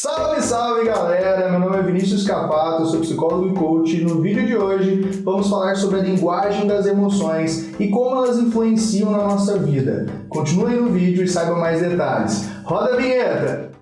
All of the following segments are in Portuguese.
Salve, salve galera! Meu nome é Vinícius Capato, eu sou psicólogo e coach. No vídeo de hoje vamos falar sobre a linguagem das emoções e como elas influenciam na nossa vida. Continue no vídeo e saiba mais detalhes. Roda a vinheta!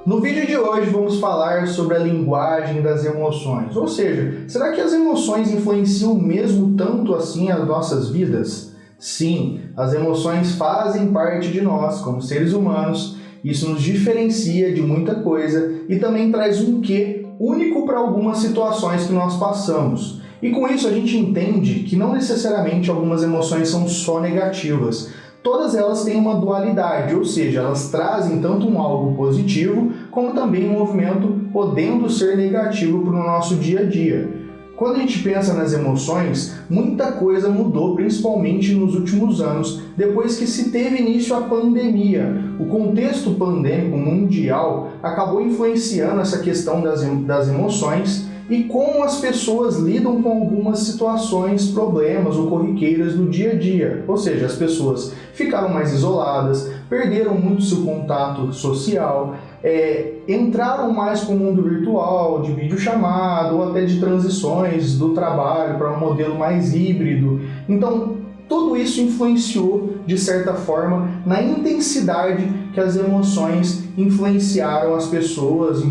No vídeo de hoje vamos falar sobre a linguagem das emoções, ou seja, será que as emoções influenciam mesmo tanto assim as nossas vidas? Sim, as emoções fazem parte de nós como seres humanos, isso nos diferencia de muita coisa e também traz um quê único para algumas situações que nós passamos. E com isso a gente entende que não necessariamente algumas emoções são só negativas. Todas elas têm uma dualidade, ou seja, elas trazem tanto um algo positivo, como também um movimento podendo ser negativo para o nosso dia a dia. Quando a gente pensa nas emoções, muita coisa mudou, principalmente nos últimos anos, depois que se teve início a pandemia. O contexto pandêmico mundial acabou influenciando essa questão das emoções e como as pessoas lidam com algumas situações, problemas ou corriqueiras do dia a dia. Ou seja, as pessoas ficaram mais isoladas, perderam muito seu contato social, entraram mais para o mundo virtual, de videochamada ou até de transições do trabalho para um modelo mais híbrido. Então, tudo isso influenciou, de certa forma, na intensidade que as emoções influenciavam as pessoas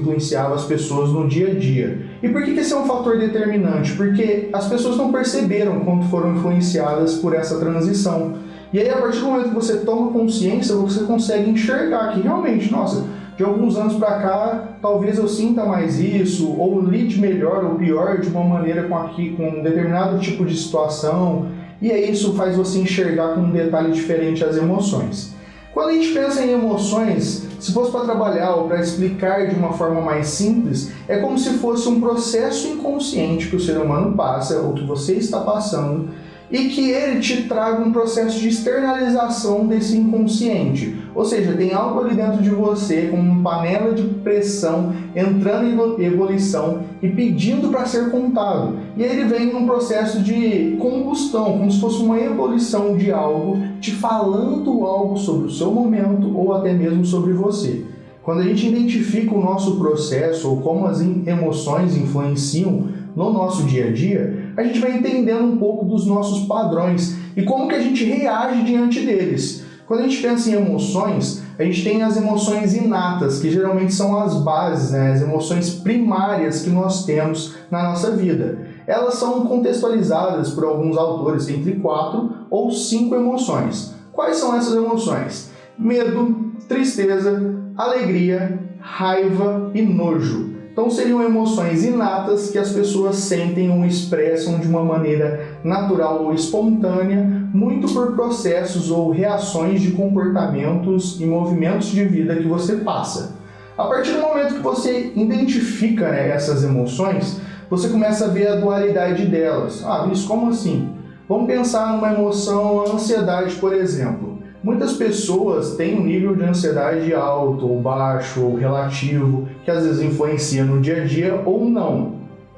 no dia a dia. E por que esse é um fator determinante? Porque as pessoas não perceberam quanto foram influenciadas por essa transição. E aí, a partir do momento que você toma consciência, você consegue enxergar que realmente, nossa, de alguns anos para cá, talvez eu sinta mais isso, ou lide melhor ou pior de uma maneira com um determinado tipo de situação. E aí isso faz você enxergar com um detalhe diferente as emoções. Quando a gente pensa em emoções, se fosse para trabalhar ou para explicar de uma forma mais simples, é como se fosse um processo inconsciente que o ser humano passa, ou que você está passando, e que ele te traga um processo de externalização desse inconsciente. Ou seja, tem algo ali dentro de você, como uma panela de pressão, entrando em ebulição e pedindo para ser contado. E aí ele vem num processo de combustão, como se fosse uma ebulição de algo, te falando algo sobre o seu momento ou até mesmo sobre você. Quando a gente identifica o nosso processo ou como as emoções influenciam no nosso dia a dia, a gente vai entendendo um pouco dos nossos padrões e como que a gente reage diante deles. Quando a gente pensa em emoções, a gente tem as emoções inatas, que geralmente são as bases, as emoções primárias que nós temos na nossa vida. Elas são contextualizadas por alguns autores entre 4 ou 5 emoções. Quais são essas emoções? Medo, tristeza, alegria, raiva e nojo. Então seriam emoções inatas que as pessoas sentem ou expressam de uma maneira natural ou espontânea, muito por processos ou reações de comportamentos e movimentos de vida que você passa. A partir do momento que você identifica essas emoções, você começa a ver a dualidade delas. Isso como assim? Vamos pensar numa emoção, a ansiedade, por exemplo. Muitas pessoas têm um nível de ansiedade alto, ou baixo, ou relativo, que às vezes influencia no dia a dia ou não.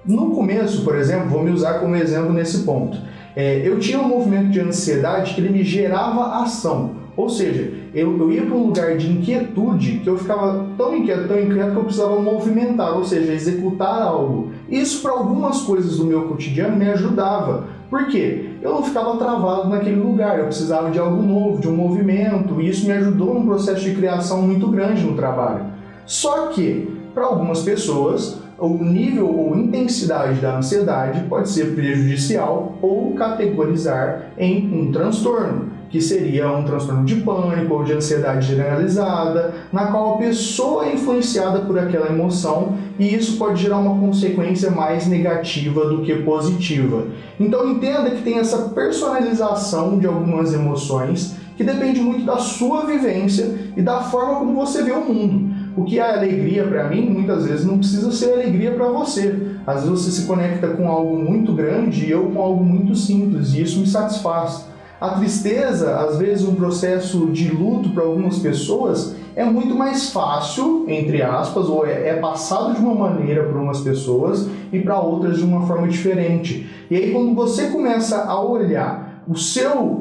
No começo, por exemplo, vou me usar como exemplo nesse ponto. Eu tinha um movimento de ansiedade que ele me gerava ação. Ou seja, eu ia para um lugar de inquietude que eu ficava tão inquieto que eu precisava movimentar, ou seja, executar algo. Isso para algumas coisas do meu cotidiano me ajudava. Por quê? Eu não ficava travado naquele lugar, eu precisava de algo novo, de um movimento, e isso me ajudou num processo de criação muito grande no trabalho. Só que, para algumas pessoas, o nível ou intensidade da ansiedade pode ser prejudicial ou categorizar em um transtorno, que seria um transtorno de pânico ou de ansiedade generalizada, na qual a pessoa é influenciada por aquela emoção e isso pode gerar uma consequência mais negativa do que positiva. Então entenda que tem essa personalização de algumas emoções que depende muito da sua vivência e da forma como você vê o mundo. O que é alegria para mim, muitas vezes não precisa ser alegria para você. Às vezes você se conecta com algo muito grande e eu com algo muito simples e isso me satisfaz. A tristeza, às vezes um processo de luto para algumas pessoas, é muito mais fácil, entre aspas, ou é passado de uma maneira para umas pessoas e para outras de uma forma diferente. E aí quando você começa a olhar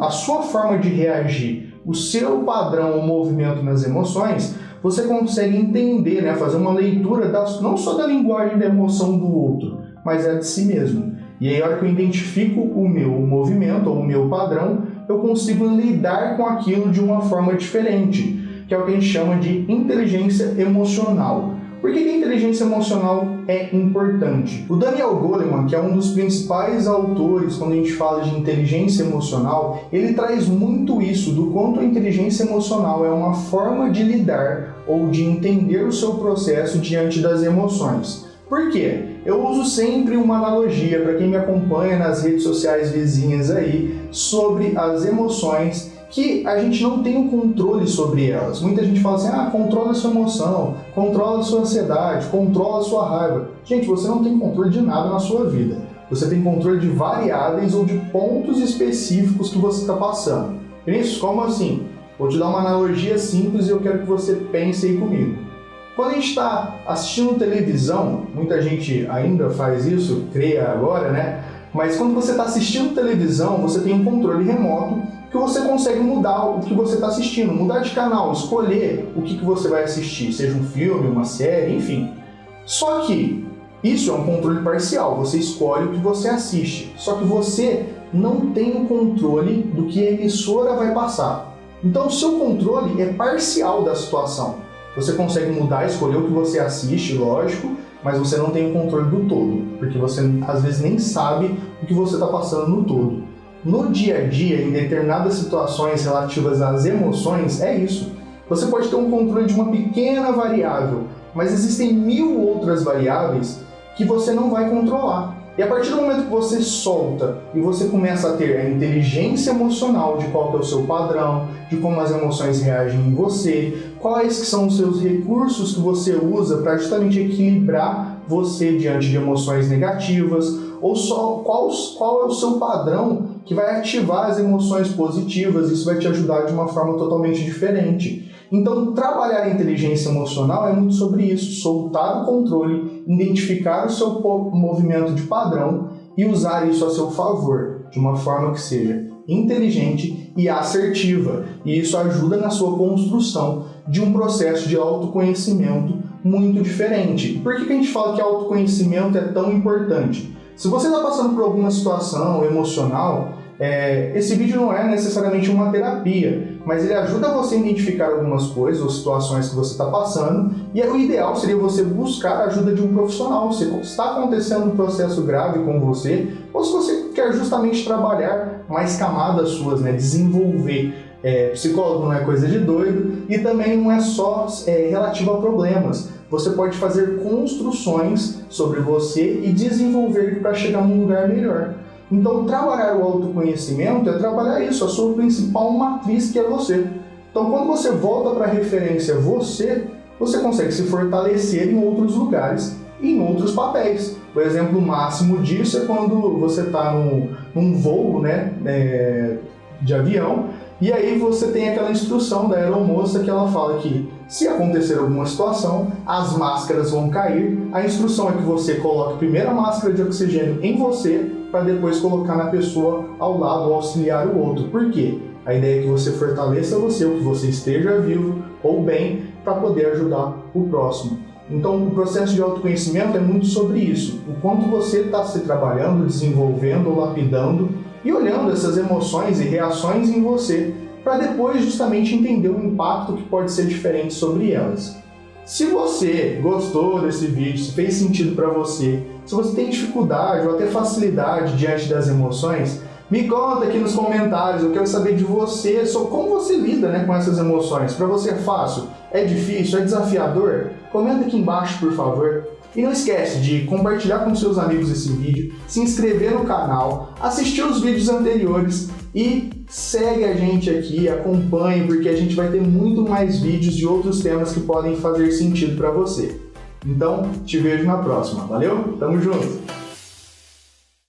a sua forma de reagir, o seu padrão, o movimento nas emoções, você consegue entender, né, fazer uma leitura não só da linguagem da emoção do outro, mas é de si mesmo. E aí, a hora que eu identifico o meu movimento ou o meu padrão, eu consigo lidar com aquilo de uma forma diferente, que é o que a gente chama de inteligência emocional. Por que a inteligência emocional é importante? O Daniel Goleman, que é um dos principais autores quando a gente fala de inteligência emocional, ele traz muito isso, do quanto a inteligência emocional é uma forma de lidar ou de entender o seu processo diante das emoções. Por quê? Eu uso sempre uma analogia para quem me acompanha nas redes sociais vizinhas aí sobre as emoções, que a gente não tem o controle sobre elas. Muita gente fala assim, controla a sua emoção, controla a sua ansiedade, controla a sua raiva. Gente, você não tem controle de nada na sua vida. Você tem controle de variáveis ou de pontos específicos que você está passando. Vinícius, como assim? Vou te dar uma analogia simples e eu quero que você pense aí comigo. Quando a gente está assistindo televisão, muita gente ainda faz isso, creia agora, né? Mas quando você está assistindo televisão, você tem um controle remoto que você consegue mudar o que você está assistindo, mudar de canal, escolher o que você vai assistir, seja um filme, uma série, enfim. Só que isso é um controle parcial, você escolhe o que você assiste, só que você não tem o controle do que a emissora vai passar. Então o seu controle é parcial da situação. Você consegue mudar, escolher o que você assiste, lógico, mas você não tem o controle do todo, porque você às vezes nem sabe o que você está passando no todo. No dia a dia, em determinadas situações relativas às emoções, é isso. Você pode ter um controle de uma pequena variável, mas existem 1000 outras variáveis que você não vai controlar. E a partir do momento que você solta e você começa a ter a inteligência emocional de qual que é o seu padrão, de como as emoções reagem em você, quais que são os seus recursos que você usa para justamente equilibrar você diante de emoções negativas, ou só qual é o seu padrão que vai ativar as emoções positivas, isso vai te ajudar de uma forma totalmente diferente. Então, trabalhar a inteligência emocional é muito sobre isso, soltar o controle, identificar o seu movimento de padrão e usar isso a seu favor, de uma forma que seja inteligente e assertiva. E isso ajuda na sua construção de um processo de autoconhecimento muito diferente. Por que a gente fala que autoconhecimento é tão importante? Se você está passando por alguma situação emocional, esse vídeo não é necessariamente uma terapia, mas ele ajuda você a identificar algumas coisas ou situações que você está passando, e o ideal seria você buscar a ajuda de um profissional. Se está acontecendo um processo grave com você, ou se você quer justamente trabalhar mais camadas suas, né, desenvolver. Psicólogo não é coisa de doido, e também não é só relativo a problemas. Você pode fazer construções sobre você e desenvolver para chegar num lugar melhor. Então, trabalhar o autoconhecimento é trabalhar isso, a sua principal matriz, que é você. Então, quando você volta para a referência você consegue se fortalecer em outros lugares e em outros papéis. O exemplo máximo disso é quando você está num voo, né, de avião, e aí você tem aquela instrução da aeromoça que ela fala que se acontecer alguma situação, as máscaras vão cair. A instrução é que você coloque primeiro a máscara de oxigênio em você, para depois colocar na pessoa ao lado, auxiliar o outro. Por quê? A ideia é que você fortaleça você, ou que você esteja vivo ou bem, para poder ajudar o próximo. Então, o processo de autoconhecimento é muito sobre isso. O quanto você está se trabalhando, desenvolvendo, lapidando e olhando essas emoções e reações em você, para depois justamente entender o impacto que pode ser diferente sobre elas. Se você gostou desse vídeo, se fez sentido para você, se você tem dificuldade ou até facilidade diante das emoções, me conta aqui nos comentários, eu quero saber de você, sobre como você lida, né, com essas emoções. Para você é fácil? É difícil? É desafiador? Comenta aqui embaixo, por favor. E não esquece de compartilhar com seus amigos esse vídeo, se inscrever no canal, assistir os vídeos anteriores e segue a gente aqui, acompanhe, porque a gente vai ter muito mais vídeos de outros temas que podem fazer sentido para você. Então, te vejo na próxima. Valeu? Tamo junto!